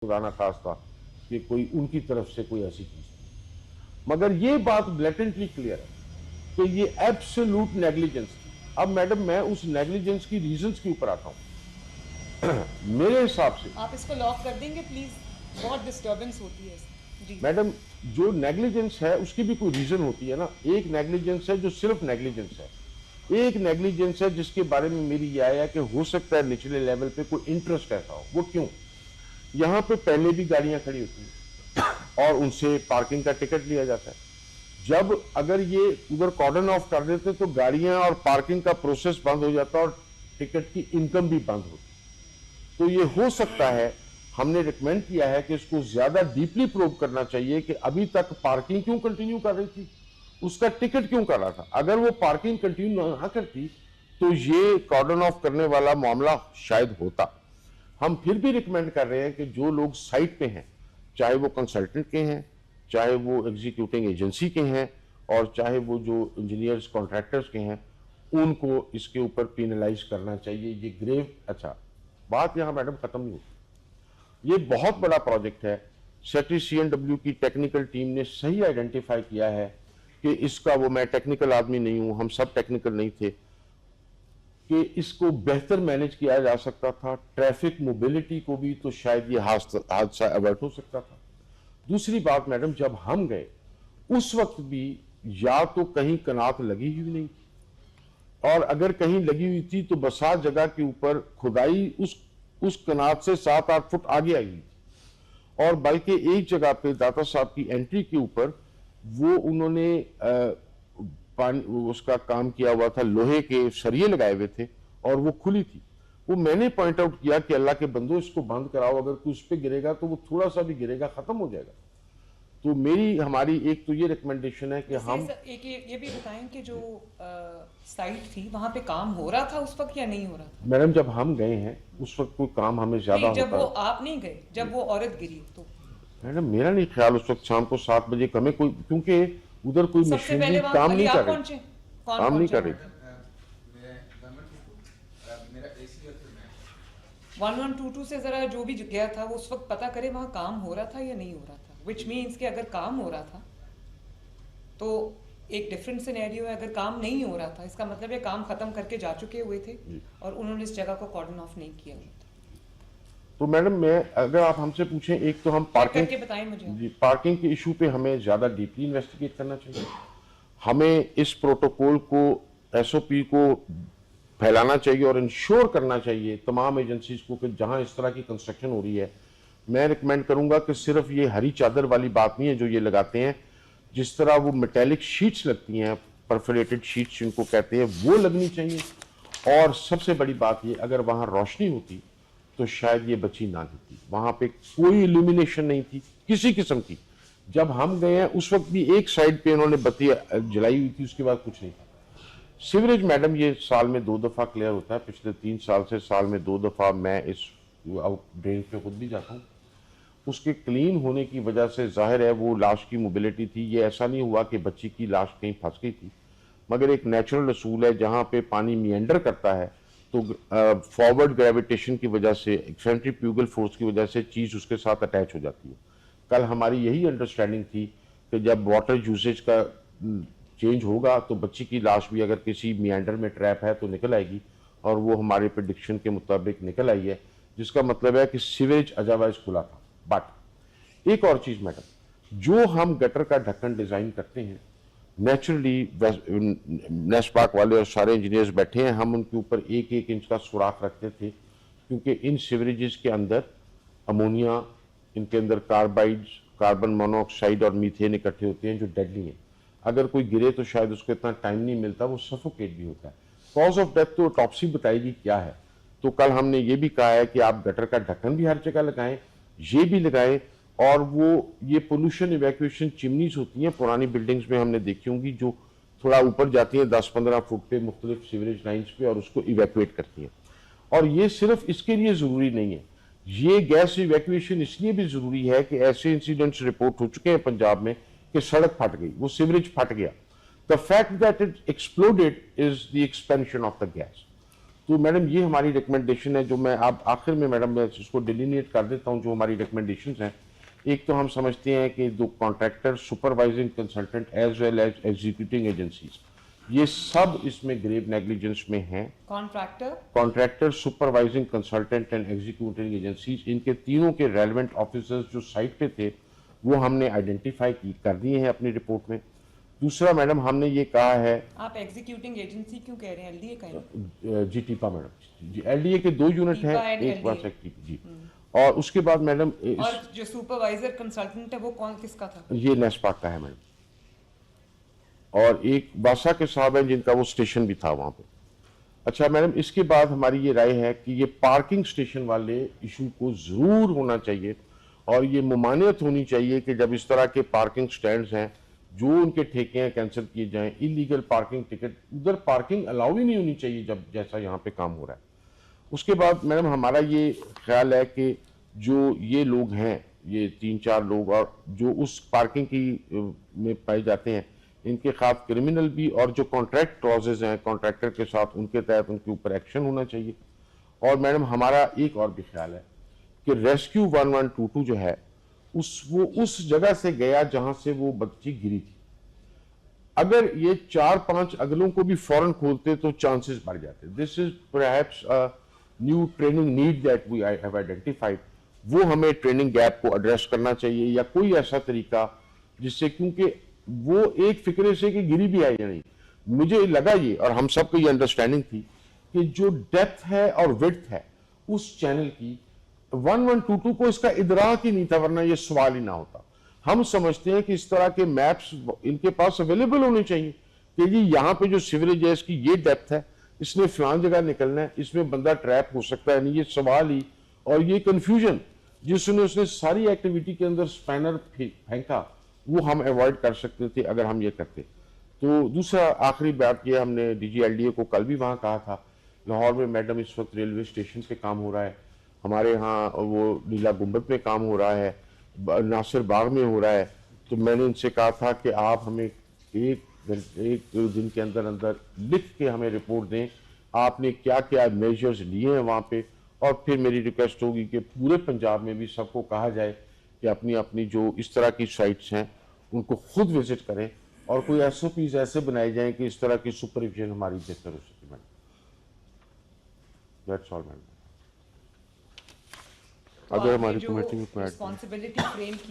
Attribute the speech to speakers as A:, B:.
A: खुदा ना खास्ता कि कोई उनकी तरफ से कोई ऐसी चीज, मगर ये बात ब्लैटेंटली क्लियर है कि ये एब्सोल्यूट नेग्लिजेंस थी। अब मैडम मैं उस नेग्लिजेंस की रीजंस के ऊपर आता हूं। मेरे हिसाब से
B: आप इसको लॉक कर देंगे प्लीज, बहुत डिस्टर्बेंस होती है जी।
A: मैडम जो नेग्लिजेंस है उसकी भी कोई रीजन होती है ना। एक नेग्लिजेंस है जो सिर्फ नेग्लिजेंस है, एक नेग्लिजेंस है जिसके बारे में मेरी यह आया कि हो सकता है निचले लेवल पे कोई इंटरेस्ट ऐसा हो। वो क्यों? यहां पे पहले भी गाड़ियां खड़ी होती हैं और उनसे पार्किंग का टिकट लिया जाता है। जब अगर ये उधर कॉर्डन ऑफ कर देते तो गाड़ियां और पार्किंग का प्रोसेस बंद हो जाता और टिकट की इनकम भी बंद होती। तो ये हो सकता है, हमने रिकमेंड किया है कि इसको ज्यादा डीपली प्रोब करना चाहिए कि अभी तक पार्किंग क्यों कंटिन्यू कर रही थी, उसका टिकट क्यों कर रहा था। अगर वो पार्किंग कंटिन्यू ना करती तो ये कॉर्डन ऑफ करने वाला मामला शायद होता। हम फिर भी रिकमेंड कर रहे हैं कि जो लोग साइट पे हैं, चाहे वो कंसल्टेंट के हैं, चाहे वो एग्जीक्यूटिंग एजेंसी के हैं, और चाहे वो जो इंजीनियर्स कॉन्ट्रैक्टर्स के हैं, उनको इसके ऊपर पेनलाइज करना चाहिए। ये ग्रेव, अच्छा बात यहां मैडम खत्म नहीं होती। ये बहुत बड़ा प्रोजेक्ट है। सेक्रेटरी CNW की टेक्निकल टीम ने सही आइडेंटिफाई किया है कि इसका, वो मैं टेक्निकल आदमी नहीं हूं, हम सब टेक्निकल नहीं थे, कि इसको बेहतर मैनेज किया जा सकता था। ट्रैफिक मोबिलिटी को भी तो शायद ये हादसा अवर्ट हो सकता था। दूसरी बात मैडम, जब हम गए उस वक्त भी या तो कहीं कनात लगी हुई नहीं थी, और अगर कहीं लगी हुई थी तो बसात जगह के ऊपर खुदाई उस कनात से 7-8 फुट आगे आई थी। और बल्कि एक जगह पे दाता साहब की एंट्री के ऊपर वो उन्होंने पानी उसका काम किया हुआ था, लोहे के सरिये लगाए हुए थे और वो खुली थी। वो मैंने पॉइंट आउट किया कि अल्लाह के बंदो इसको बंद कराओ, अगर कोई उस पर गिरेगा तो वो थोड़ा सा भी गिरेगा खत्म हो जाएगा। तो हमारी एक तो ये रिकमेंडेशन है कि हम
B: एक ये भी बताएं कि जो साइट थी वहां पे काम हो रहा था उस वक्त या नहीं हो रहा था?
A: मैडम जब हम गए हैं उस वक्त कोई काम हमें ज्यादा
B: नहीं, जब
A: होता
B: वो आप नहीं गए, जब वो औरत गिरी तो
A: मैडम मेरा नहीं ख्याल उस वक्त शाम को 7 बजे कमे कोई, क्योंकि उधर कोई
B: सबसे
A: मशीनरी
B: पहले वहां
A: काम
B: अभी
A: नहीं
B: आप
A: कर रही,
B: पहुंचे? कौन
A: काम नहीं
B: पहुंचा?
A: कर रही।
B: 1122 से जरा जो भी गया था वो उस वक्त पता करे वहां काम हो रहा था या नहीं हो रहा था। विच मीन्स कि अगर काम हो रहा था तो एक डिफरेंट सिनेरियो है, अगर काम नहीं हो रहा था इसका मतलब है काम खत्म करके जा चुके हुए थे और उन्होंने इस जगह को कॉर्डन ऑफ नहीं किया हुआ था।
A: तो मैडम मैं, अगर आप हमसे पूछें, एक तो हम पार्किंग
B: करके बताएं मुझे।
A: पार्किंग के इशू पे हमें ज्यादा डीपली इन्वेस्टिगेट करना चाहिए। हमें इस प्रोटोकॉल को, SOP को फैलाना चाहिए और इंश्योर करना चाहिए तमाम एजेंसीज को कि जहां इस तरह की कंस्ट्रक्शन हो रही है, मैं रिकमेंड करूंगा कि सिर्फ ये हरी चादर वाली बात नहीं है जो ये लगाते हैं, जिस तरह वो मेटेलिक शीट्स लगती हैं, परफोरेटेड शीट्स जिनको कहते हैं, वो लगनी चाहिए। और सबसे बड़ी बात ये, अगर वहां रोशनी होती तो शायद ये बच्ची ना गिरती। वहां पे कोई इल्यूमिनेशन नहीं थी किसी किस्म की। जब हम गए हैं उस वक्त भी एक साइड पे उन्होंने बत्ती जलाई हुई थी, उसके बाद कुछ नहीं था। सीवरेज मैडम ये साल में 2 दफा क्लियर होता है, पिछले 3 साल से साल में 2 दफा मैं इस ड्रेन पे खुद भी जाता हूँ। उसके क्लीन होने की वजह से जाहिर है वो लाश की मोबिलिटी थी। ये ऐसा नहीं हुआ कि बच्ची की लाश कहीं फंस गई थी, मगर एक नेचुरल असूल है, जहाँ पे पानी मिएंडर करता है तो फॉरवर्ड ग्रेविटेशन की वजह से, सेंट्रीफ्यूगल फोर्स की वजह से चीज़ उसके साथ अटैच हो जाती है। कल हमारी यही अंडरस्टैंडिंग थी कि जब वाटर यूसेज का चेंज होगा तो बच्ची की लाश भी अगर किसी मिएंडर में ट्रैप है तो निकल आएगी, और वो हमारे प्रेडिक्शन के मुताबिक निकल आई है, जिसका मतलब है कि सीवेज अजावाइज खुला था। बट एक और चीज मैडम, जो हम गटर का ढक्कन डिजाइन करते हैं, नेचुरली नेस्पाक वाले और सारे इंजीनियर्स बैठे हैं, हम उनके ऊपर 1-1 इंच का सुराख रखते थे, क्योंकि इन सीवरेजेस के अंदर अमोनिया, इनके अंदर कार्बाइड्स, कार्बन मोनोऑक्साइड और मीथेन इकट्ठे होते हैं जो डेडली हैं। अगर कोई गिरे तो शायद उसको इतना टाइम नहीं मिलता, वो सफोकेट भी होता है। कॉज ऑफ डेथ तो ऑटोप्सी बताएगी क्या है। तो कल हमने ये भी कहा है कि आप गटर का ढक्कन भी हर जगह लगाएं, ये भी लगाएं, और वो ये पोल्यूशन इवैक्यूएशन चिमनीज होती हैं पुरानी बिल्डिंग्स में, हमने देखी होंगी, जो थोड़ा ऊपर जाती हैं 10-15 फुट पे मुख्तलिफ सीवरेज लाइन्स पे और उसको इवैक्यूएट करती हैं। और ये सिर्फ इसके लिए ज़रूरी नहीं है, ये गैस इवैक्यूएशन इसलिए भी ज़रूरी है कि ऐसे इंसिडेंट्स रिपोर्ट हो चुके हैं पंजाब में कि सड़क फट गई, वो सीवरेज फट गया। The fact that it exploded is the expansion of the gas. तो मैडम ये हमारी रिकमेंडेशन है, जो मैं आप आखिर में मैडम मैं इसको डिलीनिएट कर देता हूँ जो हमारी रिकमेंडेशन हैं। एक तो हम समझते हैं कि जो contractor, supervising consultant as well as executing agencies, ये सब इसमें ग्रेव नेग्लिजेंस में हैं।
B: Contractor,
A: contractor, supervising consultant and executing agencies, इनके तीनों के रेलेवेंट ऑफिसर्स जो साइट पे थे वो हमने आइडेंटिफाई कर दिए हैं अपनी रिपोर्ट में। दूसरा मैडम हमने ये कहा है,
B: आप एग्जीक्यूटिंग एजेंसी क्यों कह रहे हैं, एलडीए का
A: जी टीपा मैडम जी, एलडीए के 2 यूनिट हैं,
B: टीपा and
A: एक बार
B: LDA।
A: सेक्रेटरी जी। और उसके बाद मैडम
B: और जो सुपरवाइजर कंसल्टेंट है वो कौन किसका था?
A: ये नेस्पाक का है मैडम, और एक बासा के साहब हैं जिनका वो स्टेशन भी था वहां पे। अच्छा मैडम, इसके बाद हमारी ये राय है कि ये पार्किंग स्टेशन वाले इशू को जरूर होना चाहिए, और ये मुमानियत होनी चाहिए कि जब इस तरह के पार्किंग स्टैंड्स हैं जो उनके ठेके हैं कैंसिल किए जाएं। इलीगल पार्किंग टिकट, उधर पार्किंग अलाउ ही नहीं होनी चाहिए जब जैसा यहाँ पे काम हो रहा है। उसके बाद मैडम हमारा ये ख्याल है कि जो ये लोग हैं, ये 3-4 लोग और जो उस पार्किंग की में पाए जाते हैं, इनके खिलाफ क्रिमिनल भी और जो कॉन्ट्रैक्ट क्लॉजेज हैं कॉन्ट्रैक्टर के साथ, उनके तहत उनके ऊपर एक्शन होना चाहिए। और मैडम हमारा एक और भी ख्याल है कि रेस्क्यू 1122 जो है वो उस जगह से गया जहां से वो बच्ची गिरी थी। अगर ये 4-5 अगलों को भी फौरन खोलते तो चांसेस बढ़ जाते। This is perhaps a new training need that we have identified. वो हमें ट्रेनिंग गैप को एड्रेस करना चाहिए, या कोई ऐसा तरीका जिससे, क्योंकि वो एक फिक्रे से कि गिरी भी आई या नहीं, मुझे लगा ये और हम सबको ये अंडरस्टैंडिंग थी कि जो डेप्थ है और विड्थ है उस चैनल की 1122 को इसका इदराक ही नहीं था, वरना ये सवाल ही ना होता। हम समझते हैं कि इस तरह के मैप्स इनके पास अवेलेबल होने चाहिए कि जी यहाँ पे जो सीवरेज है इसकी ये डेप्थ है, इसने फलान जगह निकलना है, इसमें बंदा ट्रैप हो सकता है नहीं, ये सवाल ही और ये कंफ्यूजन जिसने उसने सारी एक्टिविटी के अंदर स्पैनर फेंका वो हम अवॉइड कर सकते थे अगर हम ये करते। तो दूसरा आखिरी बात ये, हमने DGLDA को कल भी वहाँ कहा था, लाहौर में मैडम इस वक्त रेलवे स्टेशन पे काम हो रहा है, हमारे यहाँ वो नीला गुंबद में काम हो रहा है, नासिर बाग में हो रहा है। तो मैंने इनसे कहा था कि आप हमें एक दिन के अंदर अंदर लिख के हमें रिपोर्ट दें, आपने क्या क्या मेजर्स लिए हैं वहाँ पे। और फिर मेरी रिक्वेस्ट होगी कि पूरे पंजाब में भी सबको कहा जाए कि अपनी अपनी जो इस तरह की साइट्स हैं उनको खुद विजिट करें, और कोई SOPs ऐसे बनाए जाएं कि इस तरह की सुपरविजन हमारी बेहतर हो सके। Madam that's all madam. अगर हमारी कमेटी में
B: रिस्पॉन्सिबिलिटी फ्रेम की